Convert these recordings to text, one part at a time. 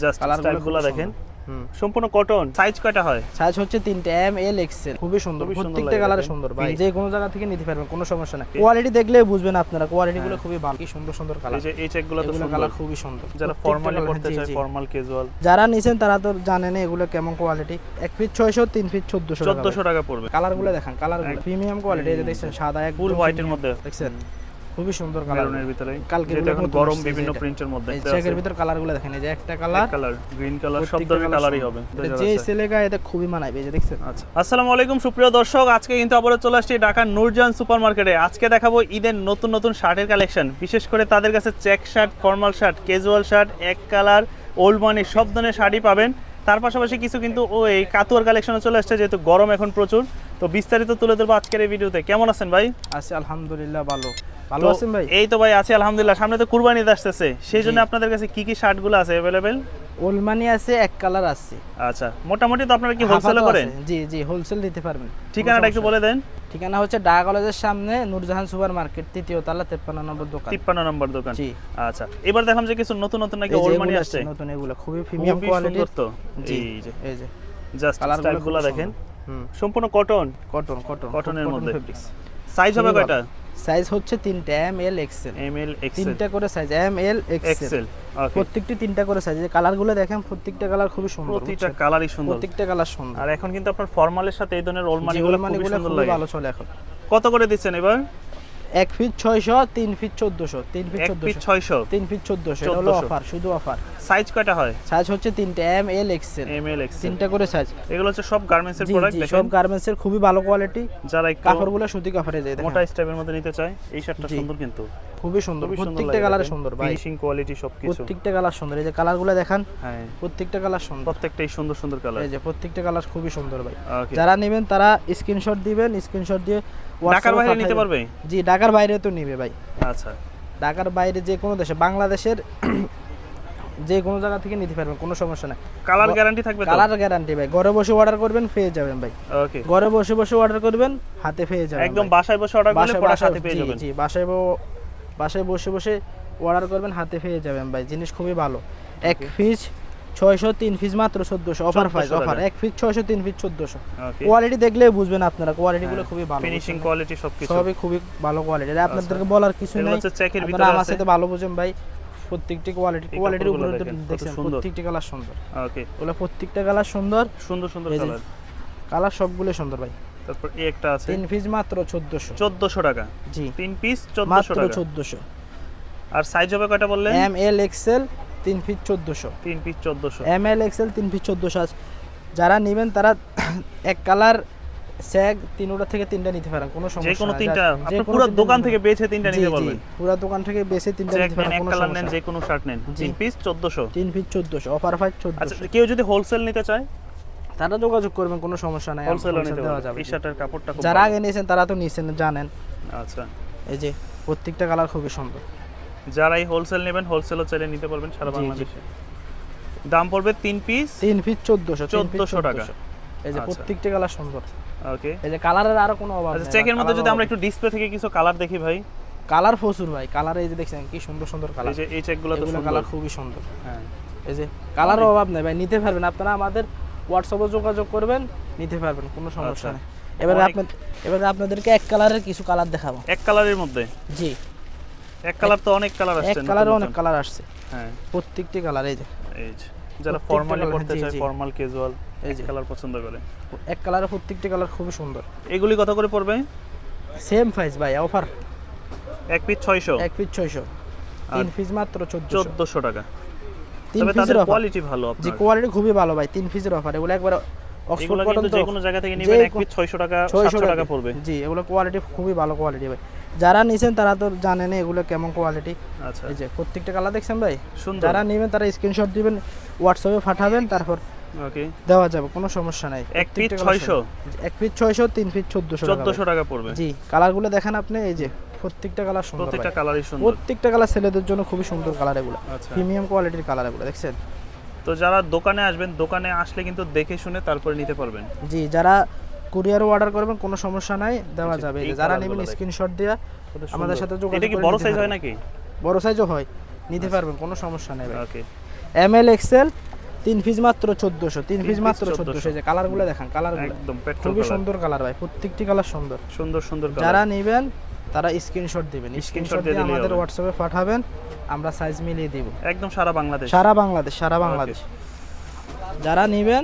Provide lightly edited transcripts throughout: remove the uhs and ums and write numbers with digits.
Just স্টাইলগুলো দেখেন সম্পূর্ণ cotton. Size কয়টা হয়? সাইজ হচ্ছে 3টে, এম এল এক্সেল। খুবই সুন্দর, প্রত্যেকটা কালারে সুন্দর ভাই, যে কোনো জায়গা থেকে নিতে পারবেন, কোনো সমস্যা নাই। কোয়ালিটি দেখলেই বুঝবেন আপনারা, কোয়ালিটি গুলো খুবই ভালো, কি সুন্দর সুন্দর কালার। এই যে এই চেকগুলো তো সুন্দর, কালার খুবই সুন্দর। যারা ফর্মালি পড়তে চায়, ফর্মাল ক্যাজুয়াল যারা নিছেন তারা তো জানেন এগুলো কেমন কোয়ালিটি। 1 ফিট 600, 3 ফিট 1400 টাকা পড়বে। কালারগুলো দেখেন, কালারগুলো প্রিমিয়াম কোয়ালিটি। এই যে দেখছেন সাদা এক ফুল হোয়াইটের মধ্যে দেখছেন, খুবই সুন্দর কালার। মেরুনের ভিতরে কালকে এখন গরম বিভিন্ন প্রিন্টের মধ্যে এই চেকের ভিতর কালারগুলো দেখেন, এই যে একটা কালার, গ্রিন কালার, সব ধরনের কালারই হবে। যে ছেলেগা এটা খুবই মানাবে, এই যে দেখছেন। আচ্ছা, আসসালামু আলাইকুম সুপ্রিয় দর্শক, আজকে কিন্তু আবারো চলে আসছি ঢাকার নূরজাহান সুপারমার্কেটে। আজকে দেখাবো ঈদের নতুন নতুন শার্টের কালেকশন, বিশেষ করে তাদের কাছে check shirt, formal shirt, casual shirt, এক কালার, ওল্ড মানি সব ধরনের শার্টই পাবেন। তার পাশাপাশি কিছু কিন্তু ওই কাতুয়ার কালেকশনও চলে আসছে, যেহেতু গরম এখন প্রচুর। তো বিস্তারিত তুলে ধরবো আজকের এই ভিডিওতে। কেমন আছেন ভাই? আছি আলহামদুলিল্লাহ, ভালো আছেন ভাই? এই তো ভাই আছি আলহামদুলিল্লাহ। সামনে তো কুরবানি ঈদ আসতেছে, সেই জন্য আপনাদের কাছে কি কি শার্টগুলো আছে अवेलेबल? ওলমানি আছে, এক কালার আছে। আচ্ছা, মোটামুটি তো আপনারা কি হোলসেল করেন? জি জি, হোলসেল দিতে পারবেন। ঠিকানাটা একটু বলে দেন। ঠিকানা হচ্ছে ঢাকা কলেজের সামনে নূরজাহান সুপার মার্কেট, 3য় তলা, 53 নম্বর দোকান। 53 নম্বর দোকান। জি। আচ্ছা, এবার দেখলাম যে কিছু নতুন নতুন নাকি ওলমানি আসছে। নতুন এগুলো খুবই প্রিমিয়াম কোয়ালিটির তো। এই যে জাস্ট স্টাইলগুলো দেখেন, সম্পূর্ণ কটন কটনের মধ্যে। সাইজ হবে কয়টা? সাইজ হচ্ছে 3টে, এম এল এক্সেল। তিনটা করে সাইজ, এম এল এক্সেল। প্রত্যেকটি তিনটা করে সাইজ। এই কালারগুলো দেখেন, প্রত্যেকটা কালার খুবই সুন্দর, প্রত্যেকটা কালারই সুন্দর, প্রত্যেকটা কালার সুন্দর। আর এখন কিন্তু আপনার ফর্মালের সাথে এই ধরনের ওলমানিগুলো খুব সুন্দর লাগে, ভালো চলে এখন। কত করে দিচ্ছেন এবার? 1 ফিট 600, 3 ফিট 1400, 3 ফিট 1400, 3 ফিট 1400, এটা হলো অফার, শুধু অফার। সাইজ কয়টা হয়? সাইজ হচ্ছে 3টে, এম এল এক্সেল। তিনটা করে সাইজ। এগুলো হচ্ছে সব গার্মেন্টস এর প্রোডাক্ট, দেখেন সব গার্মেন্টস এর খুবই ভালো কোয়ালিটি। যারা কাপড়গুলো সুতি কাপড়ে যায়, মোটা স্টাইলের মধ্যে নিতে চায়, এই শার্টটা সুন্দর, কিন্তু খুবই সুন্দর, প্রত্যেকটা কালার সুন্দর ভাই, ফিনিশিং কোয়ালিটি সবকিছু, প্রত্যেকটা কালার সুন্দর। এই যে কালারগুলো দেখেন, হ্যাঁ প্রত্যেকটা কালার সুন্দর, প্রত্যেকটাই সুন্দর সুন্দর কালার। এই যে প্রত্যেকটা কালার খুবই সুন্দর ভাই। যারা নেবেন তারা স্ক্রিনশট দিবেন, স্ক্রিনশট দিয়ে ঢাকার বাইরে নিতে পারবে? জি, ঢাকার বাইরে তো নেবে ভাই। আচ্ছা, ঢাকার বাইরে যে কোনো দেশে, বাংলাদেশের যে কোনো জায়গা থেকে নিতে পারবেন, কোনো সমস্যা নাই। কালার গ্যারান্টি থাকবে তো? কালার গ্যারান্টি ভাই, ঘরে বসে অর্ডার করবেন, পেয়ে যাবেন ভাই। ওকে, ঘরে বসে বসে অর্ডার করবেন, হাতে পেয়ে যাবেন, একদম বাসায় বসে অর্ডার করলে পরে হাতে পেয়ে যাবেন। জি, বাসায় বসে বসে অর্ডার করবেন, হাতে পেয়ে যাবেন ভাই। জিনিস খুবই ভালো। 1 ফিট 600, 3 ফিট মাত্র 1400, offer price, offer. 1 feet 600, 3 feet 1400। Quality দেখলেই বুঝবেন আপনারা, কোয়ালিটিগুলো খুবই ভালো, ফিনিশিং কোয়ালিটি সবকিছু সবই খুবই ভালো কোয়ালিটি। এটা আপনাদেরকে বলার কিছু নাই, হচ্ছে চেকের ভিতরে আপনারা আছে, আমার সাথে ভালো বুঝেন ভাই। প্রত্যেকটি কোয়ালিটির উপরে দেখছেন, প্রত্যেকটি কালার সুন্দর। ওকে, ওগুলো প্রত্যেকটা কালার সুন্দর সুন্দর কালার, কালার সবগুলো সুন্দর ভাই। তারপর এই একটা আছে 3 পিস মাত্র 1400 টাকা। জি, 3 পিস 1400 মাত্র টাকা। 1400। আর সাইজ হবে কয়টা বললেন? M L XL, 3 feet 1400। 3 piece 1400, M L XL 3 feet 1400। যারা নেবেন তারা এক কালার স্যাগ তিনটা থেকে তিনটা নিতে পারেন, কোনো সমস্যা নাই। যে কোনো তিনটা, আপনি পুরো দোকান থেকে বেছে তিনটা নিতে পারবেন। পুরো দোকান থেকে বেছে তিনটা নিতে পারবেন, কোনো কালার নেন, যে কোনো শার্ট নেন। 3 পিস 1400, 3 ফিট 1400, অফার প্রাইস 1400। আচ্ছা, কেউ যদি হোলসেল নিতে চায় তারা যোগাযোগ করবেন, কোনো সমস্যা নাই, হোলসেল নিতে দেওয়া যাবে। এই শার্টের কাপড়টা খুব যারা আগে নিয়েছেন তারা তো নিছেন, জানেন। আচ্ছা, এই যে প্রত্যেকটা কালার খুবই সুন্দর। যারাই হোলসেল নেবেন, হোলসেলও চাইলে নিতে পারবেন সারা বাংলাদেশে। দাম পড়বে 3 পিস 3 ফিট 1400 টাকা। এই যে প্রত্যেকটা কালার সুন্দর। ওকে, এই যে কালারের আরো কোনো অভাব নেই। আচ্ছা, চেকের মধ্যে যদি আমরা একটু ডিসপ্লে থেকে কিছু কালার দেখি ভাই। কালার প্রচুর ভাই, কালার এই যে দেখছেন কি সুন্দর সুন্দর কালার। এই যে এই চেকগুলো তো সুন্দর, কালার খুবই সুন্দর। হ্যাঁ, এই যে কালারের অভাব নেই ভাই, নিতে পারবেন। আপনারা আমাদের হোয়াটসঅ্যাপে যোগাযোগ করবেন, নিতে পারবেন, কোনো সমস্যা নেই। এবারে আপনাদেরকে এক কালারের কিছু কালার দেখাবো। এক কালারের মধ্যে? জি, এক কালার তো অনেক কালার আসছে, এক কালারে অনেক কালার আসছে। হ্যাঁ, প্রত্যেকটি কালার এই যে যারা ফর্মালি পড়তে চায়, ফর্মাল ক্যাজুয়াল, এই যে কালার পছন্দ করে, এক কালারে প্রত্যেকটি কালার খুবই সুন্দর। এগুলি কত করে পড়বে? সেম প্রাইস ভাই, অফার। 1 পিস 600, 1 পিস 600, 3 পিস মাত্র 1400 টাকা। 3 পিসের কোয়ালিটি ভালো, আপনার জি, কোয়ালিটি খুবই ভালো ভাই। 3 পিসের অফার, এগুলো একবার অক্সফোর্ড কটন, যে কোনো জায়গা থেকে নেবেন 1 পিস 600 টাকা, 700 টাকা পড়বে। জি, এগুলো কোয়ালিটি খুবই ভালো কোয়ালিটি ভাই। যারা নিছেন তারা তো জানেন এগুলো কেমন কোয়ালিটি। আচ্ছা, এই যে প্রত্যেকটা কালার দেখছেন ভাই, সুন্দর। যারা নেবেন তারা স্ক্রিনশট দিবেন, হোয়াটসঅ্যাপে পাঠাবেন, তারপর ওকে দেওয়া যাবে, কোনো সমস্যা নাই। 1 পিস 600, 1 পিস 600, 3 পিস 1400 টাকা পড়বে। জি, কালারগুলো দেখেন আপনি, এই যে প্রত্যেকটা কালার সুন্দর, প্রত্যেকটা কালারই সুন্দর, প্রত্যেকটা কালার ছেলেদের জন্য খুবই সুন্দর কালার এগুলো। আচ্ছা, প্রিমিয়াম কোয়ালিটির কালার এগুলো দেখছেন। তো যারা দোকানে আসবেন, দোকানে আসলে কিন্তু দেখে শুনে তারপরে নিতে পারবেন। জি, যারা কুরিয়ারও অর্ডার করবেন, কোনো সমস্যা নাই, দেওয়া যাবে। যারা নেবেন স্ক্রিনশট দিয়ে আমাদের সাথে যোগাযোগ করুন। এটা কি বড় সাইজ হয় নাকি? বড় সাইজও হয়, নিতে পারবেন, কোনো সমস্যা নেই ভাই। ওকে, এম এল এক্সেল 3 পিস মাত্র 1400, 3 পিস মাত্র 1400 1400। এই যে কালারগুলো দেখেন, কালারগুলো একদম পেট্রোল খুবই সুন্দর কালার ভাই, প্রত্যেকটি কালার সুন্দর। সুন্দর সুন্দর কালার। যারা নেবেন তারা স্ক্রিনশট দিবেন, Screenshot স্ক্রিনশট দিয়ে দিয়ে দিলেই আমাদের হবে। হোয়াটসঅ্যাপে পাঠাবেন, আমরা সাইজ মিলিয়ে দিব। একদম সারা বাংলাদেশ। সারা বাংলাদেশ, সারা বাংলাদেশ। যারা নেবেন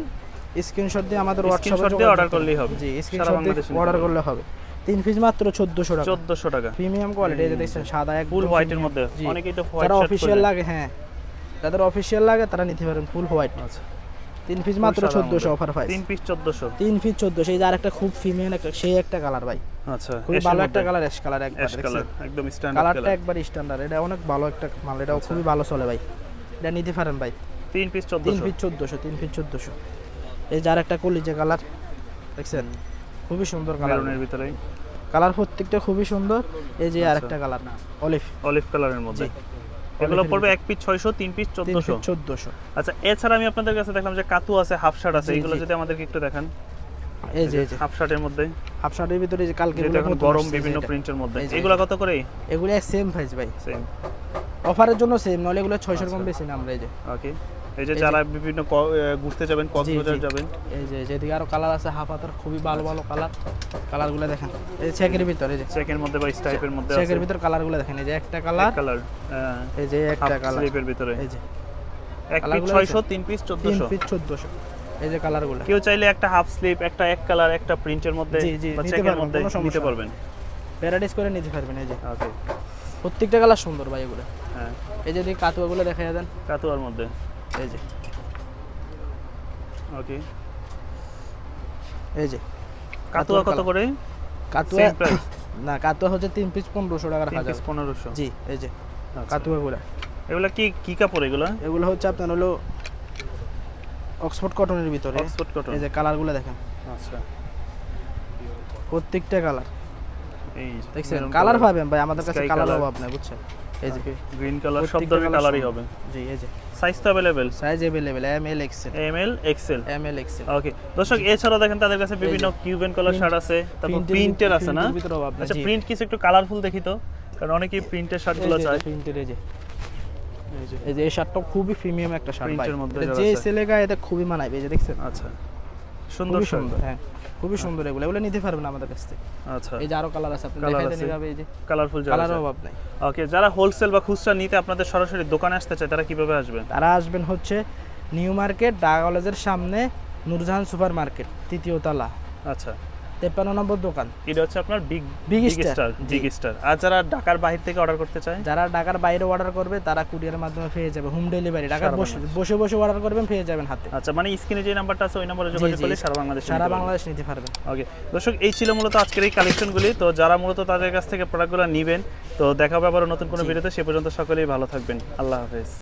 স্ক্রিনশট দিয়ে আমাদের হোয়াটসঅ্যাপে স্ক্রিনশট দিয়ে অর্ডার করলেই হবে। জি, সারা স্ক্রিনশট দিয়ে বাংলাদেশে নিতে অর্ডার পারবেন। করলে হবে। 3 পিস মাত্র 1400 টাকা, 1400 টাকা। Premium quality. এই যে দেখছেন সাদা এক ফুল হোয়াইটের মধ্যে। অনেকেই তো হোয়াইট যারা শার্ট অফিশিয়াল পরে। লাগে, হ্যাঁ যাদের অফিশিয়াল লাগে তারা নিতে পারেন ফুল হোয়াইট। আচ্ছা 3 পিস মাত্র 1400 অফার প্রাইস। 3 পিস 1400। 3 পিস 1400। এই যে আরেকটা খুব প্রিমিয়াম একটা, সেই একটা কালার ভাই, আচ্ছা খুবই ভালো একটা কালার, অ্যাশ কালার একবার অ্যাশ কালার দেখছেন। একদম স্ট্যান্ডার্ড কালারটা কালার। একবার স্ট্যান্ডার্ড, এটা অনেক ভালো একটা মাল, এটাও খুবই ভালো চলে ভাই, এটা নিতে পারেন ভাই। 3 পিস 3 1400। Piece 1400, 3 piece 1400। এই যে আরেকটা কলিজা কালার দেখছেন, খুবই সুন্দর কালার, মেরুনের ভিতরে কালার প্রত্যেকটা খুবই সুন্দর। এই যে আচ্ছা। আরেকটা কালার অলিভ, অলিভ কালারের মধ্যে। জি। এগুলো অলিভের পড়বে 1 পিস 600, 3 পিস 3 পিস 1400। 1400। আচ্ছা এছাড়া আমি আপনাদের কাছে দেখলাম যে কাতু আছে, হাফ শার্ট আছে, জি, এগুলো জি। যদি আমাদেরকে একটু দেখান। এই যে হাফ শার্টের মধ্যে হাফ শার্টের ভিতরে যে কালকে যেটা এখন গরম বিভিন্ন প্রিন্টের মধ্যে। এগুলো কত করে? এগুলো সেম প্রাইস ভাই, সেম। অফারের জন্য সেম, নলে এগুলো 600 আচ্ছা। কম বেশি না আমরা। এই যে ওকে। এই যে যারা বিভিন্ন ঘুরতে যাবেন, কক্সবাজার যাবেন। এই যে যেদিকে আরো কালার আছে হাফ হাতার, খুবই ভালো ভালো কালার, কালারগুলো দেখেন। এই যে চেকের ভিতর, এই যে চেকের মধ্যে বা স্টাইপের মধ্যে আছে। চেকের ভিতর কালারগুলো দেখেন। এই যে একটা কালার, কালার এই যে একটা কালার স্লিপের ভিতরে। এই যে 1 পিস কালারগুলো 600, 3 পিস 3 1400। পিস 1400। এই যে কালারগুলো কেউ চাইলে একটা হাফ স্লিপ, একটা এক কালার, একটা প্রিন্টের মধ্যে জি, জি, বা নিতে চেকের পারবেন, মধ্যে কোনো সমস্যা নিতে নেই। পারবেন। প্যারাডাইস করে নিতে পারবেন। এই যে ওকে। প্রত্যেকটা কালার সুন্দর ভাই এগুলো। হ্যাঁ এই যে দেখি কাতুয়াগুলো দেখাই দেন। কাতুয়ার মধ্যে। এই যে ওকে। এই যে কাতুয়া কত করে? কাতুয়া Same price? না, কাতুয়া হচ্ছে 3 পিস 1500 টাকা 3 রাখা পিস যাবে। 1500। জি, এই যে আচ্ছা। কাতুয়াগুলো, এগুলা কি কি কাপড় এগুলা? এগুলো হচ্ছে আপনার হলো অক্সফোর্ড কটনের ভিতরে। Oxford cotton. এই যে কালারগুলো দেখেন, আচ্ছা প্রত্যেকটা কালার এই যে দেখছেন। maroon কালার color, পাবেন ভাই, আমাদের কাছে sky কালার color, অভাব নাই, বুঝছেন। এই যে গ্রিন কালার, সব প্রত্যেকটা ধরনের colour কালারই সুন্দর। হবে। জি, এই যে সাইজ তো available. Size available M L XL, M L XL. M L XL. Okay দর্শক, এছাড়াও দেখেন তাদের কাছে বিভিন্ন কিউবেন কালার শার্ট আছে, তারপর প্রিন্টের আছে না? ভিতরে অভাব নাই। আচ্ছা প্রিন্ট কিছু একটু কালারফুল দেখি তো, কারণ অনেকেই প্রিন্টের শার্টগুলো চায়। প্রিন্টের এই যে এই যে এই যে এই শার্টটা খুবই প্রিমিয়াম একটা শার্ট ভাই, প্রিন্টের মধ্যে এটা যারা যে আছে। ছেলে গায়ে এটা খুবই মানাবে। এই যে দেখছেন, আচ্ছা সুন্দর খুবই শার্ট। সুন্দর, হ্যাঁ খুবই সুন্দর। এগুলো এগুলো নিতে পারবেন আমাদের কাছ থেকে। আচ্ছা এই যে আরো কালার আছে, আপনি Colour দেখাই দেন আছে। এইভাবে। এই যে কালারফুল যারা কালারের আছে। অভাব নাই। ওকে, যারা হোলসেল বা খুচরা নিতে আপনাদের সরাসরি দোকানে আসতে চায় তারা কিভাবে আসবেন? তারা আসবেন হচ্ছে নিউ মার্কেট, ঢাকা কলেজের সামনে, নূরজাহান সুপার মার্কেট, 3য় তলা, আচ্ছা 53 নম্বর দোকান। এটা হচ্ছে আপনার বিগ Big স্টার। Star, জি। Big Star. আর যারা ঢাকার বাইরে থেকে অর্ডার করতে চায়? যারা ঢাকার বাইরে অর্ডার করবে তারা কুরিয়ারের মাধ্যমে পেয়ে যাবে, হোম ডেলিভারি। ঢাকার সারা বসে বসে বসে অর্ডার করবেন, পেয়ে যাবেন হাতে। আচ্ছা মানে স্ক্রিনে যে নাম্বারটা আছে ওই নম্বরে জি, যোগাযোগ জি, করলে সারা বাংলাদেশ সারা বাংলাদেশ নিতে পারবেন। ওকে দর্শক, এই ছিল মূলত আজকের এই কালেকশনগুলি। তো যারা মূলত তাদের কাছ থেকে প্রোডাক্টগুলো নেবেন, তো দেখা হবে আবার নতুন কোনো জি। ভিডিওতে। সে পর্যন্ত সকলেই ভালো থাকবেন। আল্লাহ হাফেজ।